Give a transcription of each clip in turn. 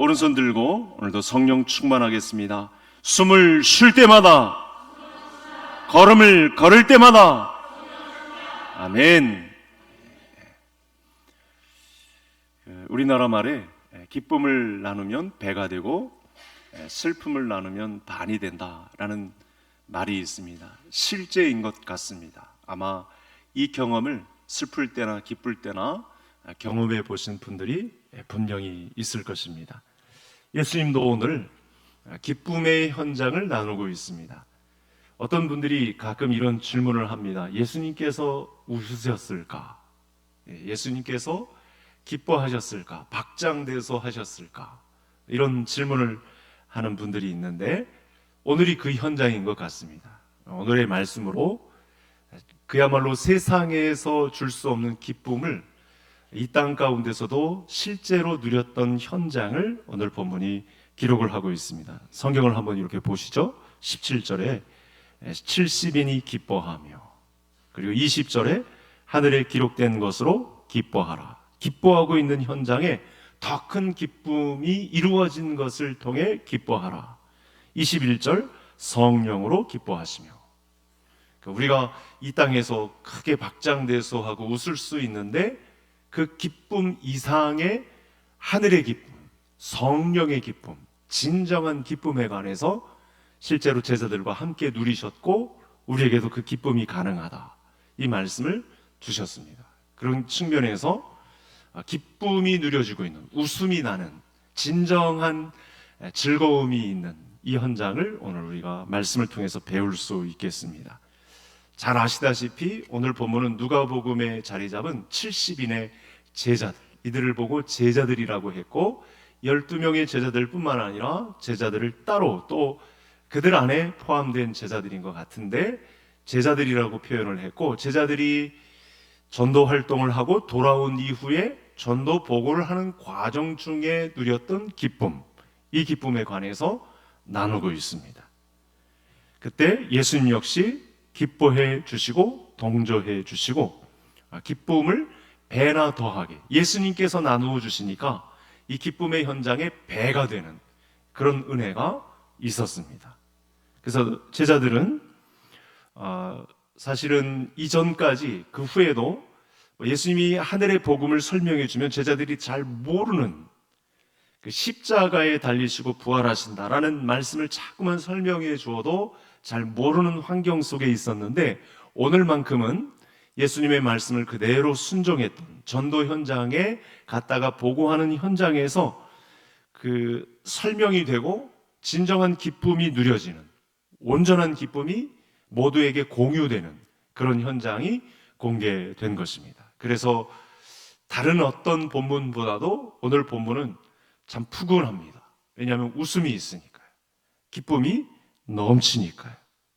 오른손 들고 오늘도 성령 충만하겠습니다. 숨을 쉴 때마다, 걸음을 걸을 때마다. 아멘. 우리나라 말에 기쁨을 나누면 배가 되고 슬픔을 나누면 반이 된다라는 말이 있습니다. 실제인 것 같습니다. 아마 이 경험을 슬플 때나 기쁠 때나 경험해 보신 분들이 분명히 있을 것입니다. 예수님도 오늘 기쁨의 현장을 나누고 있습니다. 어떤 분들이 가끔 이런 질문을 합니다. 예수님께서 웃으셨을까? 예수님께서 기뻐하셨을까? 박장대소 하셨을까? 이런 질문을 하는 분들이 있는데 오늘이 그 현장인 것 같습니다. 오늘의 말씀으로 그야말로 세상에서 줄 수 없는 기쁨을 이 땅 가운데서도 실제로 누렸던 현장을 오늘 본문이 기록을 하고 있습니다. 성경을 한번 이렇게 보시죠. 17절에 70인이 기뻐하며, 그리고 20절에 하늘에 기록된 것으로 기뻐하라. 기뻐하고 있는 현장에 더 큰 기쁨이 이루어진 것을 통해 기뻐하라. 21절 성령으로 기뻐하시며. 우리가 이 땅에서 크게 박장대소하고 웃을 수 있는데 그 기쁨 이상의 하늘의 기쁨, 성령의 기쁨, 진정한 기쁨에 관해서 실제로 제자들과 함께 누리셨고 우리에게도 그 기쁨이 가능하다, 이 말씀을 주셨습니다. 그런 측면에서 기쁨이 누려지고 있는, 웃음이 나는 진정한 즐거움이 있는 이 현장을 오늘 우리가 말씀을 통해서 배울 수 있겠습니다. 잘 아시다시피 오늘 본문은 누가복음에 자리 잡은 70인의 제자들, 이들을 보고 제자들이라고 했고 12명의 제자들 뿐만 아니라 제자들을 따로 또 그들 안에 포함된 제자들인 것 같은데 제자들이라고 표현을 했고, 제자들이 전도 활동을 하고 돌아온 이후에 전도 보고를 하는 과정 중에 누렸던 기쁨, 이 기쁨에 관해서 나누고 있습니다. 그때 예수님 역시 기뻐해 주시고 동조해 주시고 기쁨을 배나 더하게 예수님께서 나누어 주시니까 이 기쁨의 현장에 배가 되는 그런 은혜가 있었습니다. 그래서 제자들은 사실은 이전까지 그 후에도 예수님이 하늘의 복음을 설명해 주면 제자들이 잘 모르는 그 십자가에 달리시고 부활하신다라는 말씀을 자꾸만 설명해 주어도 잘 모르는 환경 속에 있었는데 오늘만큼은 예수님의 말씀을 그대로 순종했던 전도 현장에 갔다가 보고하는 현장에서 그 설명이 되고 진정한 기쁨이 누려지는, 온전한 기쁨이 모두에게 공유되는 그런 현장이 공개된 것입니다. 그래서 다른 어떤 본문보다도 오늘 본문은 참 푸근합니다. 왜냐하면 웃음이 있으니까요. 기쁨이 넘치니까요.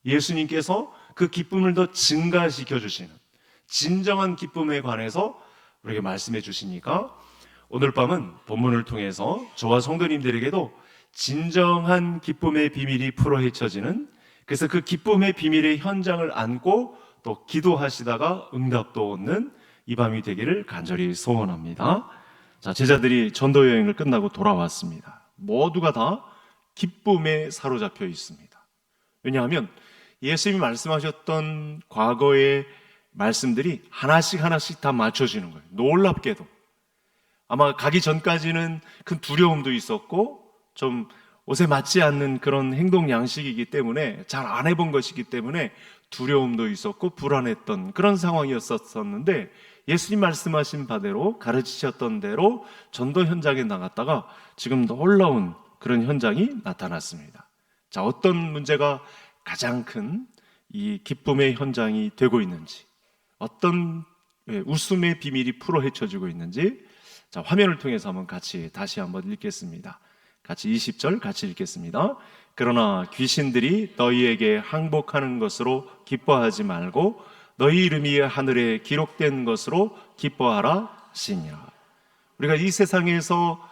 예수님께서 그 기쁨을 더 증가시켜 주시는 진정한 기쁨에 관해서 우리에게 말씀해 주시니까 오늘 밤은 본문을 통해서 저와 성도님들에게도 진정한 기쁨의 비밀이 풀어헤쳐지는, 그래서 그 기쁨의 비밀의 현장을 안고 또 기도하시다가 응답도 얻는 이 밤이 되기를 간절히 소원합니다. 자, 제자들이 전도 여행을 끝나고 돌아왔습니다. 모두가 다 기쁨에 사로잡혀 있습니다. 왜냐하면 예수님이 말씀하셨던 과거의 말씀들이 하나씩 다 맞춰지는 거예요. 놀랍게도. 아마 가기 전까지는 큰 두려움도 있었고 좀 옷에 맞지 않는 그런 행동 양식이기 때문에 잘 안 해본 것이기 때문에 두려움도 있었고 불안했던 그런 상황이었었는데 예수님 말씀하신 바대로 가르치셨던 대로 전도 현장에 나갔다가 지금 놀라운 그런 현장이 나타났습니다. 자, 어떤 문제가 가장 큰 이 기쁨의 현장이 되고 있는지, 어떤 웃음의 비밀이 풀어헤쳐지고 있는지, 자, 화면을 통해서 다시 한번 읽겠습니다. 같이 20절 같이 읽겠습니다. 그러나 귀신들이 너희에게 항복하는 것으로 기뻐하지 말고 너희 이름이 하늘에 기록된 것으로 기뻐하라 하시니라. 우리가 이 세상에서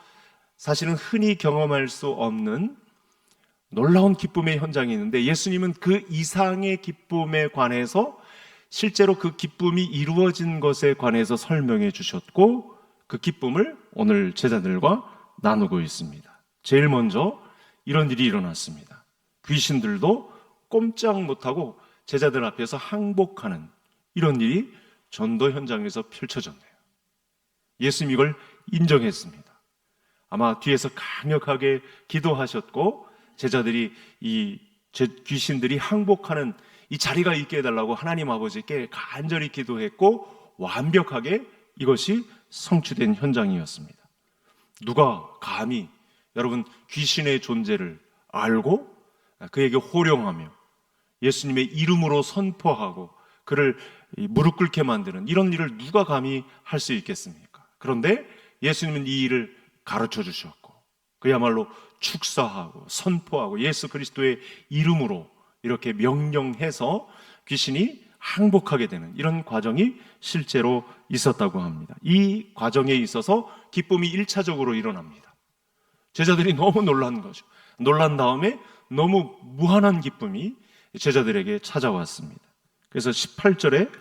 사실은 흔히 경험할 수 없는 놀라운 기쁨의 현장이 있는데 예수님은 그 이상의 기쁨에 관해서 실제로 그 기쁨이 이루어진 것에 관해서 설명해 주셨고 그 기쁨을 오늘 제자들과 나누고 있습니다. 제일 먼저 이런 일이 일어났습니다. 귀신들도 꼼짝 못하고 제자들 앞에서 항복하는 이런 일이 전도 현장에서 펼쳐졌네요. 예수님 이걸 인정했습니다. 아마 뒤에서 강력하게 기도하셨고 제자들이 이 귀신들이 항복하는 이 자리가 있게 해달라고 하나님 아버지께 간절히 기도했고 완벽하게 이것이 성취된 현장이었습니다. 누가 감히 여러분 귀신의 존재를 알고 그에게 호령하며 예수님의 이름으로 선포하고 그를 무릎 꿇게 만드는 이런 일을 누가 감히 할 수 있겠습니까? 그런데 예수님은 이 일을 가르쳐 주셨고 그야말로 축사하고 선포하고 예수 그리스도의 이름으로 이렇게 명령해서 귀신이 항복하게 되는 이런 과정이 실제로 있었다고 합니다. 이 과정에 있어서 기쁨이 1차적으로 일어납니다. 제자들이 너무 놀란 거죠. 놀란 다음에 너무 무한한 기쁨이 제자들에게 찾아왔습니다. 그래서 18절에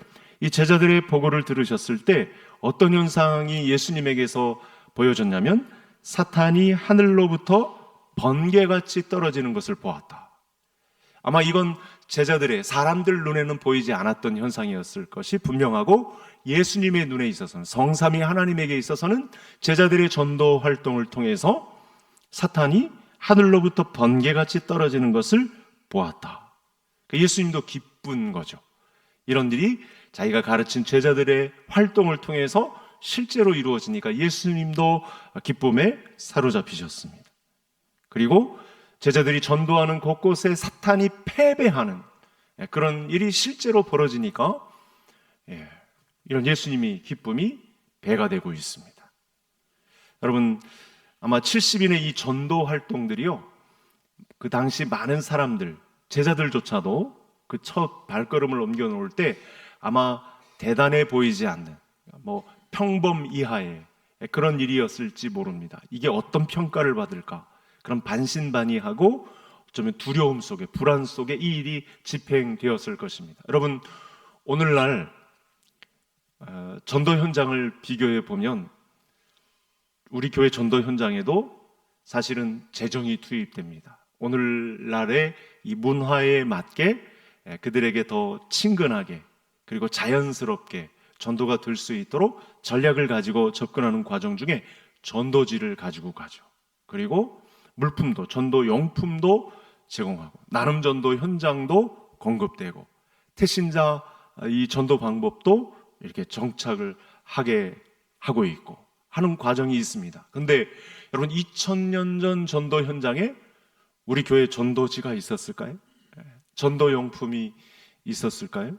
이 제자들의 보고를 들으셨을 때 어떤 현상이 예수님에게서 보여졌냐면 사탄이 하늘로부터 번개같이 떨어지는 것을 보았다. 아마 이건 제자들의 사람들 눈에는 보이지 않았던 현상이었을 것이 분명하고 예수님의 눈에 있어서는 성삼위 하나님에게 있어서는 제자들의 전도 활동을 통해서 사탄이 하늘로부터 번개같이 떨어지는 것을 보았다. 예수님도 기쁜 거죠. 이런 일이 자기가 가르친 제자들의 활동을 통해서 실제로 이루어지니까 예수님도 기쁨에 사로잡히셨습니다. 그리고 제자들이 전도하는 곳곳에 사탄이 패배하는 그런 일이 실제로 벌어지니까 이런 예수님이 기쁨이 배가 되고 있습니다. 여러분 아마 70인의 이 전도 활동들이요 그 당시 많은 사람들 제자들조차도 그 첫 발걸음을 옮겨 놓을 때 아마 대단해 보이지 않는 평범 이하의 그런 일이었을지 모릅니다. 이게 어떤 평가를 받을까? 그런 반신반의하고 어쩌면 두려움 속에 불안 속에 이 일이 집행되었을 것입니다. 여러분 오늘날 전도 현장을 비교해 보면 우리 교회 전도 현장에도 사실은 재정이 투입됩니다. 오늘날의 이 문화에 맞게 그들에게 더 친근하게 그리고 자연스럽게 전도가 될 수 있도록 전략을 가지고 접근하는 과정 중에 전도지를 가지고 가죠. 그리고 물품도 전도 용품도 제공하고 나눔 전도 현장도 공급되고 태신자 이 전도 방법도 이렇게 정착을 하게 하고 있고 하는 과정이 있습니다. 근데 여러분 2000년 전 전도 현장에 우리 교회 전도지가 있었을까요? 전도 용품이 있었을까요?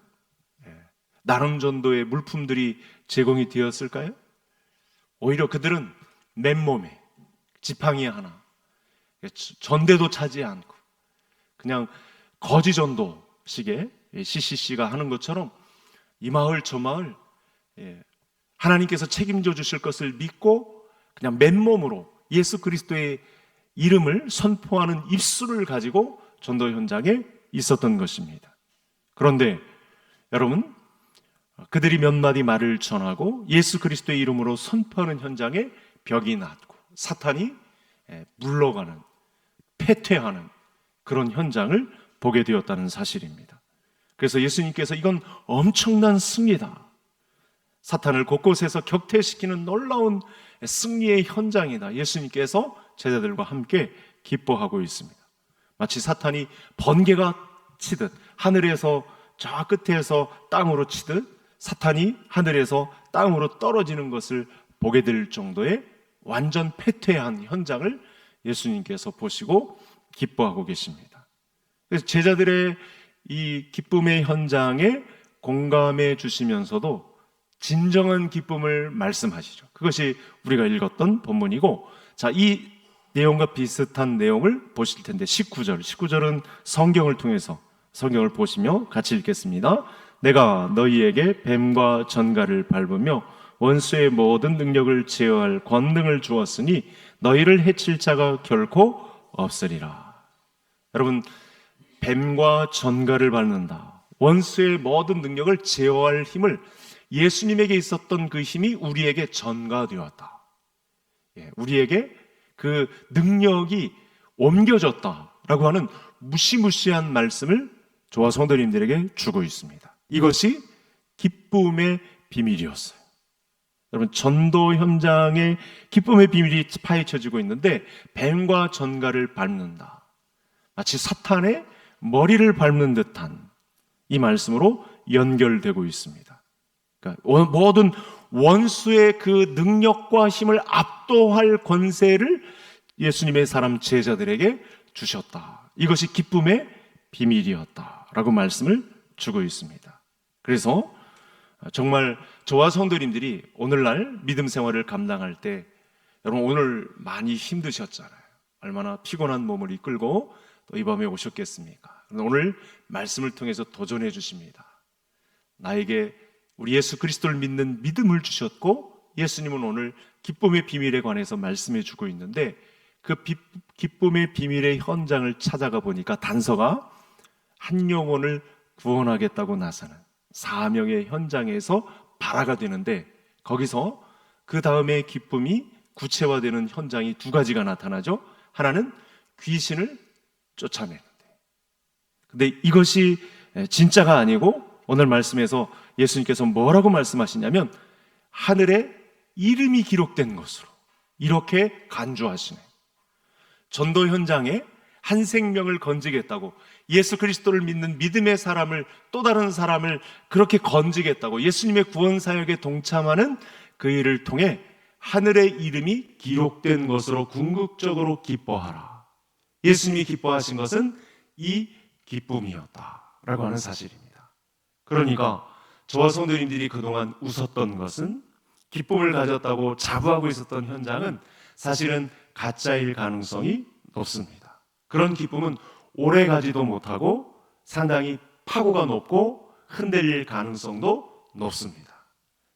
나눔 전도의 물품들이 제공이 되었을까요? 오히려 그들은 맨몸에 지팡이 하나 전대도 차지 않고 그냥 거지 전도식의 CCC가 하는 것처럼 이 마을 저 마을 하나님께서 책임져 주실 것을 믿고 그냥 맨몸으로 예수 그리스도의 이름을 선포하는 입술을 가지고 전도 현장에 있었던 것입니다. 그런데 여러분 그들이 몇 마디 말을 전하고 예수 그리스도의 이름으로 선포하는 현장에 벽이 났고 사탄이 물러가는 패퇴하는 그런 현장을 보게 되었다는 사실입니다. 그래서 예수님께서 이건 엄청난 승리다. 사탄을 곳곳에서 격퇴시키는 놀라운 승리의 현장이다. 예수님께서 제자들과 함께 기뻐하고 있습니다. 마치 사탄이 번개가 치듯 하늘에서 저 끝에서 땅으로 치듯 사탄이 하늘에서 땅으로 떨어지는 것을 보게 될 정도의 완전 패퇴한 현장을 예수님께서 보시고 기뻐하고 계십니다. 그래서 제자들의 이 기쁨의 현장에 공감해 주시면서도 진정한 기쁨을 말씀하시죠. 그것이 우리가 읽었던 본문이고, 자, 이 내용과 비슷한 내용을 보실 텐데 19절은 성경을 통해서 성경을 보시며 같이 읽겠습니다. 내가 너희에게 뱀과 전갈을 밟으며 원수의 모든 능력을 제어할 권능을 주었으니 너희를 해칠 자가 결코 없으리라. 여러분, 뱀과 전갈을 밟는다. 원수의 모든 능력을 제어할 힘을 예수님에게 있었던 그 힘이 우리에게 전가되었다. 우리에게 그 능력이 옮겨졌다라고 하는 무시무시한 말씀을 저와 성도님들에게 주고 있습니다. 이것이 기쁨의 비밀이었어요. 여러분, 전도 현장에 기쁨의 비밀이 파헤쳐지고 있는데, 뱀과 전갈을 밟는다, 마치 사탄의 머리를 밟는 듯한 이 말씀으로 연결되고 있습니다. 그러니까 모든 원수의 그 능력과 힘을 압도할 권세를 예수님의 사람 제자들에게 주셨다. 이것이 기쁨의 비밀이었다라고 말씀을 주고 있습니다. 그래서 정말 저와 성도님들이 오늘날 믿음 생활을 감당할 때, 여러분 오늘 많이 힘드셨잖아요. 얼마나 피곤한 몸을 이끌고 또 이 밤에 오셨겠습니까? 오늘 말씀을 통해서 도전해 주십니다. 나에게 우리 예수 그리스도를 믿는 믿음을 주셨고, 예수님은 오늘 기쁨의 비밀에 관해서 말씀해 주고 있는데, 그 기쁨의 비밀의 현장을 찾아가 보니까 단서가 한 영혼을 구원하겠다고 나서는 사명의 현장에서 발화가 되는데, 거기서 그 다음에 기쁨이 구체화되는 현장이 두 가지가 나타나죠. 하나는 귀신을 쫓아내는데, 근데 이것이 진짜가 아니고 오늘 말씀에서 예수님께서 뭐라고 말씀하시냐면 하늘에 이름이 기록된 것으로 이렇게 간주하시네. 전도 현장에 한 생명을 건지겠다고, 예수 그리스도를 믿는 믿음의 사람을, 또 다른 사람을 그렇게 건지겠다고 예수님의 구원 사역에 동참하는 그 일을 통해 하늘의 이름이 기록된 것으로 궁극적으로 기뻐하라. 예수님이 기뻐하신 것은 이 기쁨이었다라고 하는 사실입니다. 그러니까 저와 성도님들이 그동안 웃었던 것은, 기쁨을 가졌다고 자부하고 있었던 현장은 사실은 가짜일 가능성이 높습니다. 그런 기쁨은 오래 가지도 못하고 상당히 파고가 높고 흔들릴 가능성도 높습니다.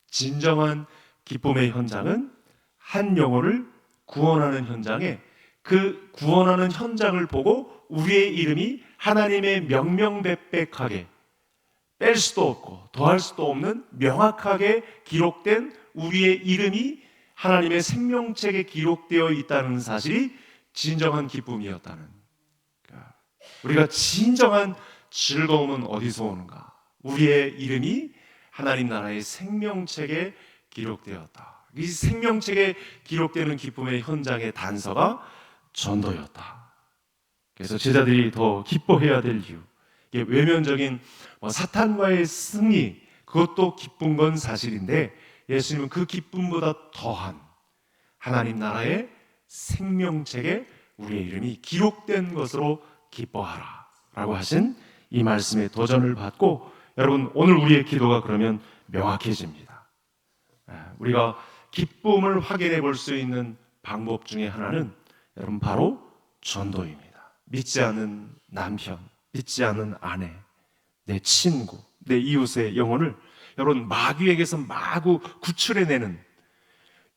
진정한 기쁨의 현장은 한 영혼을 구원하는 현장에, 그 구원하는 현장을 보고 우리의 이름이 하나님의 명명백백하게, 뺄 수도 없고 더할 수도 없는 명확하게 기록된 우리의 이름이 하나님의 생명책에 기록되어 있다는 사실이 진정한 기쁨이었다는, 우리가 진정한 즐거움은 어디서 오는가? 우리의 이름이 하나님 나라의 생명책에 기록되었다. 이 생명책에 기록되는 기쁨의 현장의 단서가 전도였다. 그래서 제자들이 더 기뻐해야 될 이유, 이게 외면적인 사탄과의 승리, 그것도 기쁜 건 사실인데, 예수님은 그 기쁨보다 더한 하나님 나라의 생명책에 우리의 이름이 기록된 것으로 기뻐하라 라고 하신 이 말씀에 도전을 받고, 여러분 오늘 우리의 기도가 그러면 명확해집니다. 우리가 기쁨을 확인해 볼 수 있는 방법 중에 하나는 여러분 바로 전도입니다. 믿지 않는 남편, 믿지 않는 아내, 내 친구, 내 이웃의 영혼을 여러분 마귀에게서 마구 구출해내는,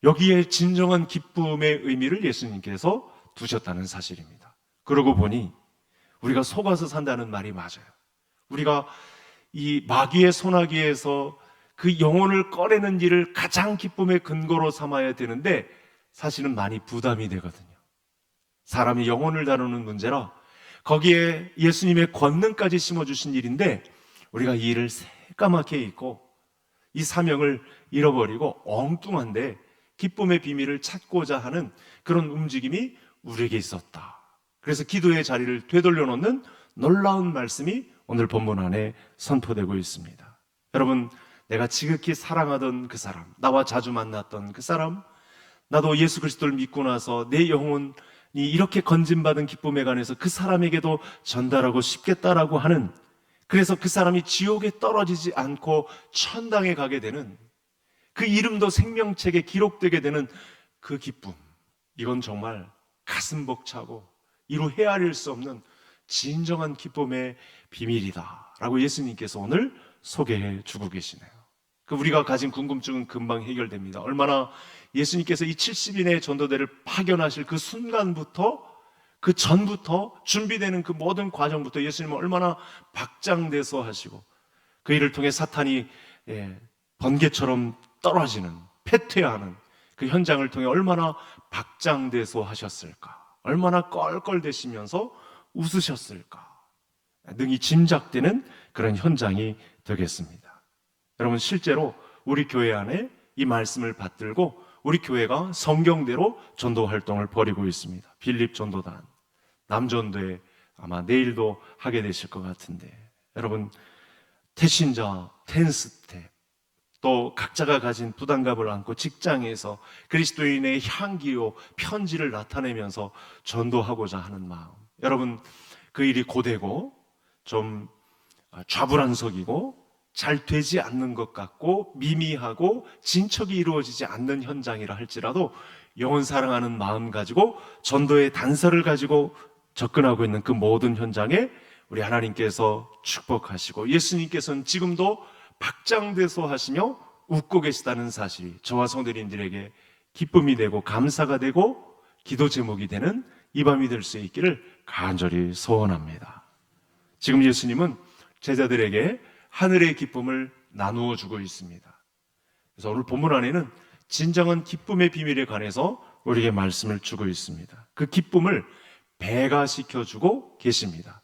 여기에 진정한 기쁨의 의미를 예수님께서 두셨다는 사실입니다. 그러고 보니 우리가 속아서 산다는 말이 맞아요. 우리가 이 마귀의 소나기에서 그 영혼을 꺼내는 일을 가장 기쁨의 근거로 삼아야 되는데, 사실은 많이 부담이 되거든요. 사람이 영혼을 다루는 문제라 거기에 예수님의 권능까지 심어주신 일인데, 우리가 이 일을 새까맣게 잊고 이 사명을 잃어버리고 엉뚱한데 기쁨의 비밀을 찾고자 하는 그런 움직임이 우리에게 있었다. 그래서 기도의 자리를 되돌려 놓는 놀라운 말씀이 오늘 본문 안에 선포되고 있습니다. 여러분, 내가 지극히 사랑하던 그 사람, 나와 자주 만났던 그 사람, 나도 예수 그리스도를 믿고 나서 내 영혼이 이렇게 건진받은 기쁨에 관해서 그 사람에게도 전달하고 싶겠다라고 하는, 그래서 그 사람이 지옥에 떨어지지 않고 천당에 가게 되는, 그 이름도 생명책에 기록되게 되는 그 기쁨, 이건 정말 가슴 벅차고 이루 헤아릴 수 없는 진정한 기쁨의 비밀이다 라고 예수님께서 오늘 소개해 주고 계시네요. 우리가 가진 궁금증은 금방 해결됩니다. 얼마나 예수님께서 이 70인의 전도대를 파견하실 그 순간부터, 그 전부터 준비되는 그 모든 과정부터 예수님은 얼마나 박장대소 하시고, 그 일을 통해 사탄이 번개처럼 떨어지는, 패퇴하는 그 현장을 통해 얼마나 박장대소 하셨을까? 얼마나 껄껄대시면서 웃으셨을까? 능히 짐작되는 그런 현장이 되겠습니다. 여러분, 실제로 우리 교회 안에 이 말씀을 받들고 우리 교회가 성경대로 전도 활동을 벌이고 있습니다. 빌립 전도단, 남전도에 아마 내일도 하게 되실 것 같은데, 여러분, 태신자 10스텝, 또 각자가 가진 부담감을 안고 직장에서 그리스도인의 향기로 편지를 나타내면서 전도하고자 하는 마음, 여러분, 그 일이 고되고 좀 좌불안석이고 잘 되지 않는 것 같고 미미하고 진척이 이루어지지 않는 현장이라 할지라도 영혼 사랑하는 마음 가지고 전도의 단서를 가지고 접근하고 있는 그 모든 현장에 우리 하나님께서 축복하시고 예수님께서는 지금도 박장대소 하시며 웃고 계시다는 사실이 저와 성도님들에게 기쁨이 되고 감사가 되고 기도 제목이 되는 이 밤이 될 수 있기를 간절히 소원합니다. 지금 예수님은 제자들에게 하늘의 기쁨을 나누어 주고 있습니다. 그래서 오늘 본문 안에는 진정한 기쁨의 비밀에 관해서 우리에게 말씀을 주고 있습니다. 그 기쁨을 배가시켜주고 계십니다.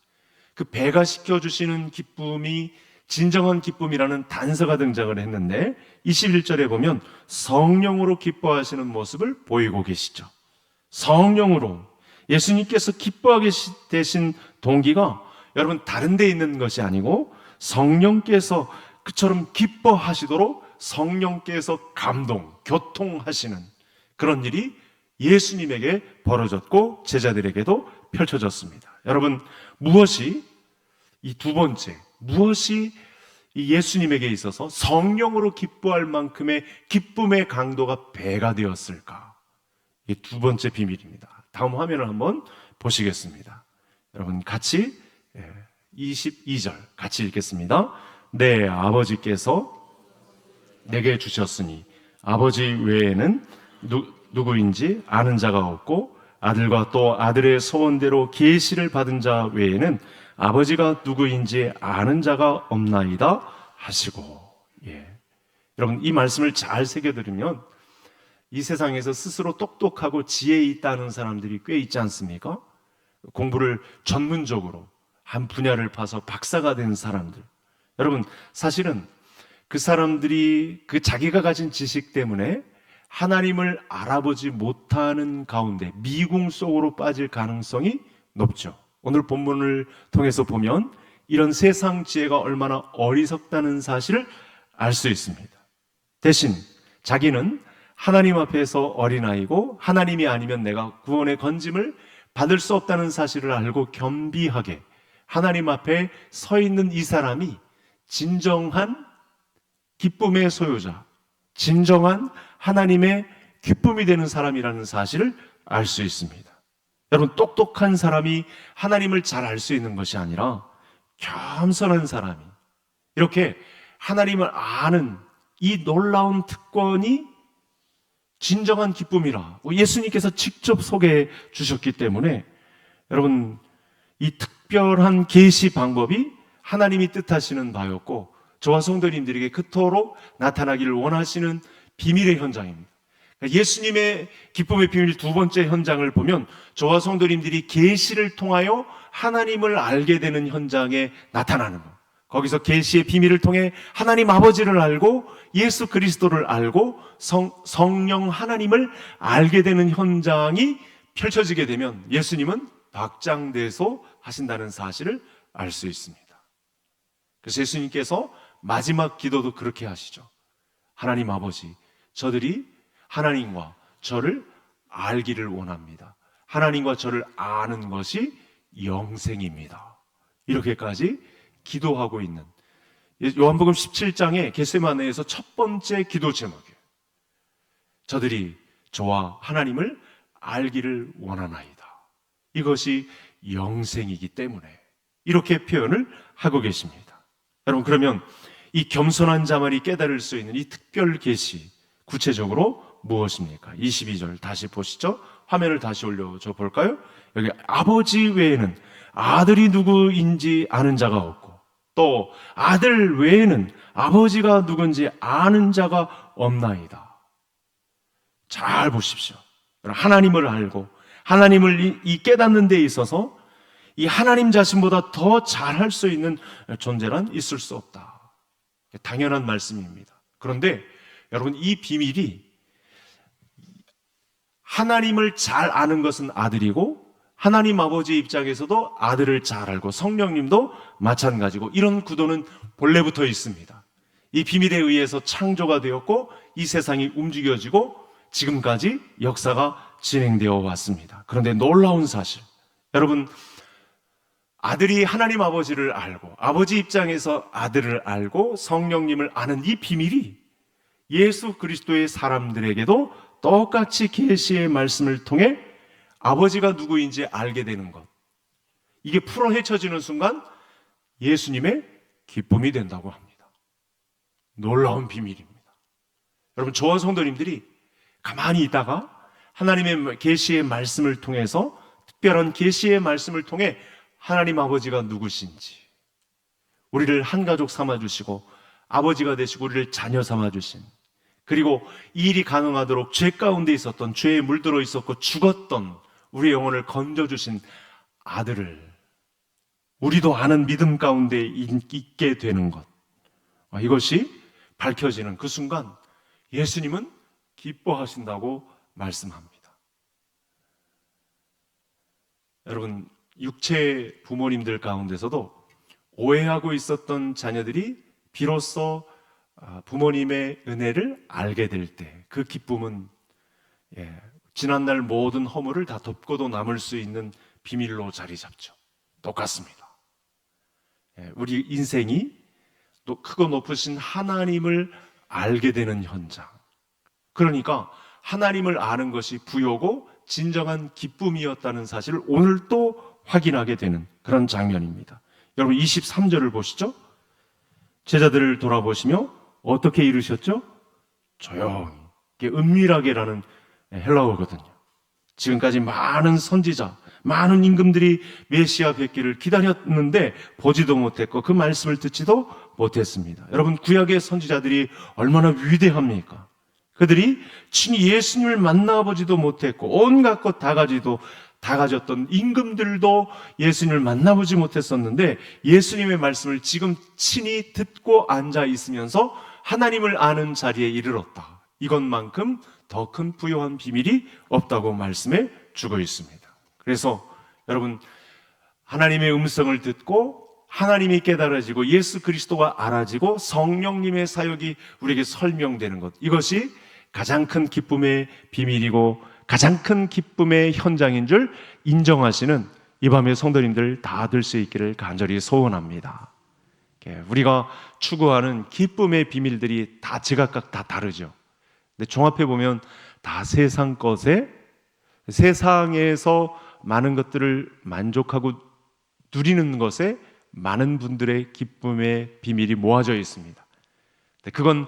그 배가시켜주시는 기쁨이 진정한 기쁨이라는 단서가 등장을 했는데 21절에 보면 성령으로 기뻐하시는 모습을 보이고 계시죠. 성령으로 예수님께서 기뻐하게 되신 동기가 여러분 다른 데 있는 것이 아니고 성령께서 그처럼 기뻐하시도록 성령께서 감동, 교통하시는 그런 일이 예수님에게 벌어졌고 제자들에게도 펼쳐졌습니다. 여러분, 무엇이 이 두 번째, 무엇이 이 예수님에게 있어서 성령으로 기뻐할 만큼의 기쁨의 강도가 배가 되었을까? 이게 두 번째 비밀입니다. 다음 화면을 한번 보시겠습니다. 여러분 같이 22절 같이 읽겠습니다. 내 아버지께서 내게 주셨으니 아버지 외에는 누구인지 아는 자가 없고 아들과 또 아들의 소원대로 계시를 받은 자 외에는 아버지가 누구인지 아는 자가 없나이다 하시고, 여러분 이 말씀을 잘 새겨들으면 이 세상에서 스스로 똑똑하고 지혜 있다는 사람들이 꽤 있지 않습니까? 공부를 전문적으로 한 분야를 파서 박사가 된 사람들, 여러분 사실은 그 사람들이 그 자기가 가진 지식 때문에 하나님을 알아보지 못하는 가운데 미궁 속으로 빠질 가능성이 높죠. 오늘 본문을 통해서 보면 이런 세상 지혜가 얼마나 어리석다는 사실을 알 수 있습니다. 대신 자기는 하나님 앞에서 어린아이고 하나님이 아니면 내가 구원의 건짐을 받을 수 없다는 사실을 알고 겸비하게 하나님 앞에 서 있는 이 사람이 진정한 기쁨의 소유자, 진정한 하나님의 기쁨이 되는 사람이라는 사실을 알 수 있습니다. 여러분, 똑똑한 사람이 하나님을 잘 알 수 있는 것이 아니라 겸손한 사람이 이렇게 하나님을 아는 이 놀라운 특권이 진정한 기쁨이라 예수님께서 직접 소개해 주셨기 때문에 여러분 이 특별한 계시 방법이 하나님이 뜻하시는 바였고 저와 성도님들에게 그토록 나타나기를 원하시는 비밀의 현장입니다. 예수님의 기쁨의 비밀 두 번째 현장을 보면 저와 성도님들이 계시를 통하여 하나님을 알게 되는 현장에 나타나는 것. 거기서 계시의 비밀을 통해 하나님 아버지를 알고 예수 그리스도를 알고 성령 하나님을 알게 되는 현장이 펼쳐지게 되면 예수님은 박장대소 하신다는 사실을 알 수 있습니다. 그래서 예수님께서 마지막 기도도 그렇게 하시죠. 하나님 아버지, 저들이 하나님과 저를 알기를 원합니다. 하나님과 저를 아는 것이 영생입니다. 이렇게까지 기도하고 있는 요한복음 17장의 겟세마네에서 첫 번째 기도 제목이에요. 저들이 저와 하나님을 알기를 원하나이다. 이것이 영생이기 때문에 이렇게 표현을 하고 계십니다. 여러분, 그러면 이 겸손한 자만이 깨달을 수 있는 이 특별 계시 구체적으로 무엇입니까? 22절 다시 보시죠. 화면을 다시 올려줘 볼까요? 여기 아버지 외에는 아들이 누구인지 아는 자가 없고 또 아들 외에는 아버지가 누군지 아는 자가 없나이다. 잘 보십시오. 하나님을 알고 하나님을 이 깨닫는 데 있어서 이 하나님 자신보다 더 잘할 수 있는 존재란 있을 수 없다. 당연한 말씀입니다. 그런데 여러분, 이 비밀이 하나님을 잘 아는 것은 아들이고 하나님 아버지 입장에서도 아들을 잘 알고 성령님도 마찬가지고, 이런 구도는 본래부터 있습니다. 이 비밀에 의해서 창조가 되었고 이 세상이 움직여지고 지금까지 역사가 진행되어 왔습니다. 그런데 놀라운 사실, 여러분, 아들이 하나님 아버지를 알고 아버지 입장에서 아들을 알고 성령님을 아는 이 비밀이 예수 그리스도의 사람들에게도 똑같이 계시의 말씀을 통해 아버지가 누구인지 알게 되는 것, 이게 풀어 헤쳐지는 순간 예수님의 기쁨이 된다고 합니다. 놀라운 비밀입니다. 여러분, 저와 성도님들이 가만히 있다가 하나님의 계시의 말씀을 통해서, 특별한 계시의 말씀을 통해 하나님 아버지가 누구신지, 우리를 한 가족 삼아주시고 아버지가 되시고 우리를 자녀 삼아주신, 그리고 이 일이 가능하도록 죄 가운데 있었던, 죄에 물들어 있었고 죽었던 우리 영혼을 건져주신 아들을 우리도 아는 믿음 가운데 있게 되는 것, 이것이 밝혀지는 그 순간 예수님은 기뻐하신다고 말씀합니다. 여러분, 육체 부모님들 가운데서도 오해하고 있었던 자녀들이 비로소 부모님의 은혜를 알게 될 때 그 기쁨은 지난날 모든 허물을 다 덮고도 남을 수 있는 비밀로 자리 잡죠. 똑같습니다. 우리 인생이 크고 높으신 하나님을 알게 되는 현장, 그러니까 하나님을 아는 것이 부요고 진정한 기쁨이었다는 사실을 오늘 또 확인하게 되는 그런 장면입니다. 여러분, 23절을 보시죠. 제자들을 돌아보시며 어떻게 이르셨죠? 조용히, 이게 은밀하게라는 헬라어거든요. 지금까지 많은 선지자, 많은 임금들이 메시아 뵙기를 기다렸는데 보지도 못했고 그 말씀을 듣지도 못했습니다. 여러분, 구약의 선지자들이 얼마나 위대합니까? 그들이 친히 예수님을 만나보지도 못했고 온갖 것 다 가졌던 임금들도 예수님을 만나보지 못했었는데 예수님의 말씀을 지금 친히 듣고 앉아 있으면서 하나님을 아는 자리에 이르렀다. 이것만큼 더 큰 부요한 비밀이 없다고 말씀해 주고 있습니다. 그래서 여러분, 하나님의 음성을 듣고 하나님이 깨달아지고 예수 그리스도가 알아지고 성령님의 사역이 우리에게 설명되는 것, 이것이 가장 큰 기쁨의 비밀이고 가장 큰 기쁨의 현장인 줄 인정하시는 이 밤의 성도님들 다 될 수 있기를 간절히 소원합니다. 우리가 추구하는 기쁨의 비밀들이 다 제각각 다 다르죠. 근데 종합해 보면 다 세상 것에, 세상에서 많은 것들을 만족하고 누리는 것에 많은 분들의 기쁨의 비밀이 모아져 있습니다. 그건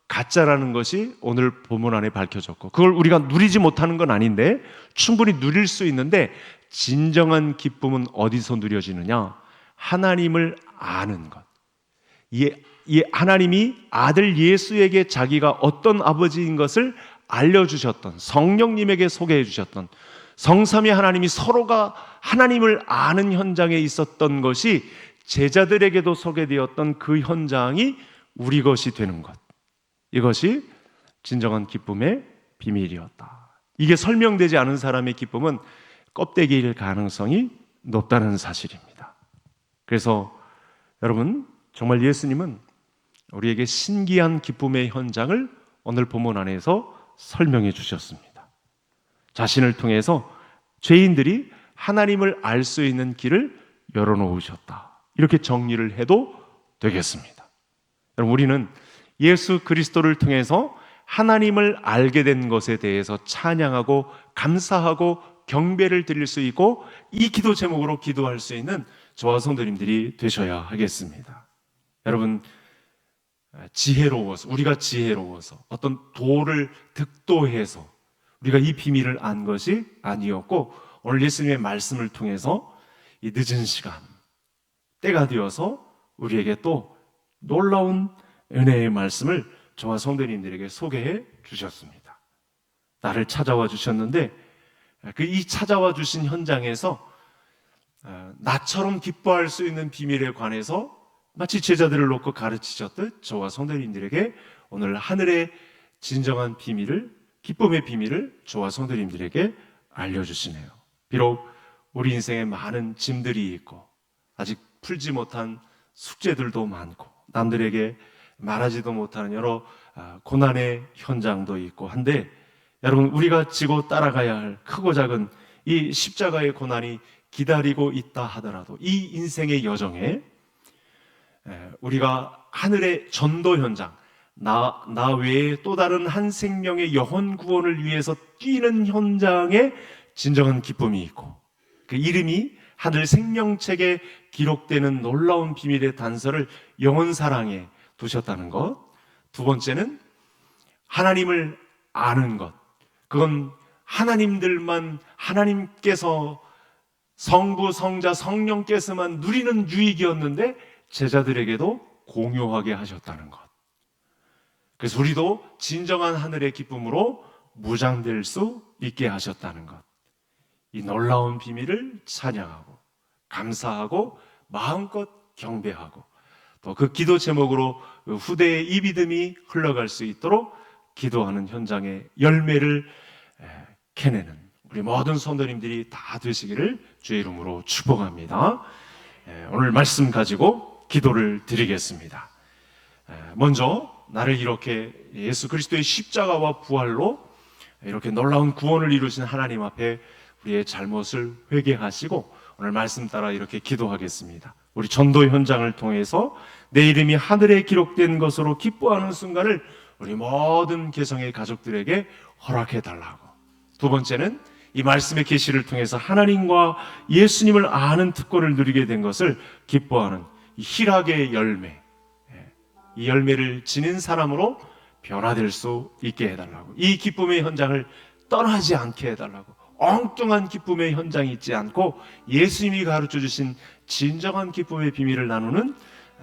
가짜라는 것이 오늘 본문 안에 밝혀졌고, 그걸 우리가 누리지 못하는 건 아닌데 충분히 누릴 수 있는데, 진정한 기쁨은 어디서 누려지느냐? 하나님을 아는 것. 이 하나님이 아들 예수에게 자기가 어떤 아버지인 것을 알려주셨던, 성령님에게 소개해 주셨던, 성삼위 하나님이 서로가 하나님을 아는 현장에 있었던 것이 제자들에게도 소개되었던 그 현장이 우리 것이 되는 것, 이것이 진정한 기쁨의 비밀이었다. 이게 설명되지 않은 사람의 기쁨은 껍데기일 가능성이 높다는 사실입니다. 그래서 여러분, 정말 예수님은 우리에게 신기한 기쁨의 현장을 오늘 본문 안에서 설명해 주셨습니다. 자신을 통해서 죄인들이 하나님을 알 수 있는 길을 열어놓으셨다. 이렇게 정리를 해도 되겠습니다. 여러분, 우리는 예수 그리스도를 통해서 하나님을 알게 된 것에 대해서 찬양하고 감사하고 경배를 드릴 수 있고, 이 기도 제목으로 기도할 수 있는 저와 성도님들이 되셔야 하겠습니다. 여러분, 우리가 지혜로워서 어떤 도를 득도해서 우리가 이 비밀을 안 것이 아니었고, 오늘 예수님의 말씀을 통해서 이 늦은 시간, 때가 되어서 우리에게 또 놀라운 은혜의 말씀을 저와 성도님들에게 소개해 주셨습니다. 나를 찾아와 주셨는데 그 이 찾아와 주신 현장에서 나처럼 기뻐할 수 있는 비밀에 관해서 마치 제자들을 놓고 가르치셨듯 저와 성도님들에게 오늘 하늘의 진정한 비밀을, 기쁨의 비밀을 저와 성도님들에게 알려주시네요. 비록 우리 인생에 많은 짐들이 있고 아직 풀지 못한 숙제들도 많고 남들에게 말하지도 못하는 여러 고난의 현장도 있고 한데, 여러분, 우리가 지고 따라가야 할 크고 작은 이 십자가의 고난이 기다리고 있다 하더라도 이 인생의 여정에 우리가 하늘의 전도 현장, 나 외에 또 다른 한 생명의 영혼 구원을 위해서 뛰는 현장에 진정한 기쁨이 있고, 그 이름이 하늘 생명책에 기록되는 놀라운 비밀의 단서를 영혼 사랑에 두셨다는 것. 두 번째는 하나님을 아는 것. 그건 하나님들만, 하나님께서 성부, 성자, 성령께서만 누리는 유익이었는데 제자들에게도 공유하게 하셨다는 것. 그래서 우리도 진정한 하늘의 기쁨으로 무장될 수 있게 하셨다는 것. 이 놀라운 비밀을 찬양하고 감사하고 마음껏 경배하고 또 그 기도 제목으로 후대의 이 믿음이 흘러갈 수 있도록 기도하는 현장의 열매를 캐내는 우리 모든 성도님들이 다 되시기를 주의 이름으로 축복합니다. 오늘 말씀 가지고 기도를 드리겠습니다. 먼저 나를 이렇게 예수 그리스도의 십자가와 부활로 이렇게 놀라운 구원을 이루신 하나님 앞에 우리의 잘못을 회개하시고 오늘 말씀 따라 이렇게 기도하겠습니다. 우리 전도 현장을 통해서 내 이름이 하늘에 기록된 것으로 기뻐하는 순간을 우리 모든 개성의 가족들에게 허락해 달라고. 두 번째는 이 말씀의 계시를 통해서 하나님과 예수님을 아는 특권을 누리게 된 것을 기뻐하는 이 희락의 열매, 이 열매를 지닌 사람으로 변화될 수 있게 해달라고. 이 기쁨의 현장을 떠나지 않게 해달라고. 엉뚱한 기쁨의 현장이 있지 않고 예수님이 가르쳐 주신 진정한 기쁨의 비밀을 나누는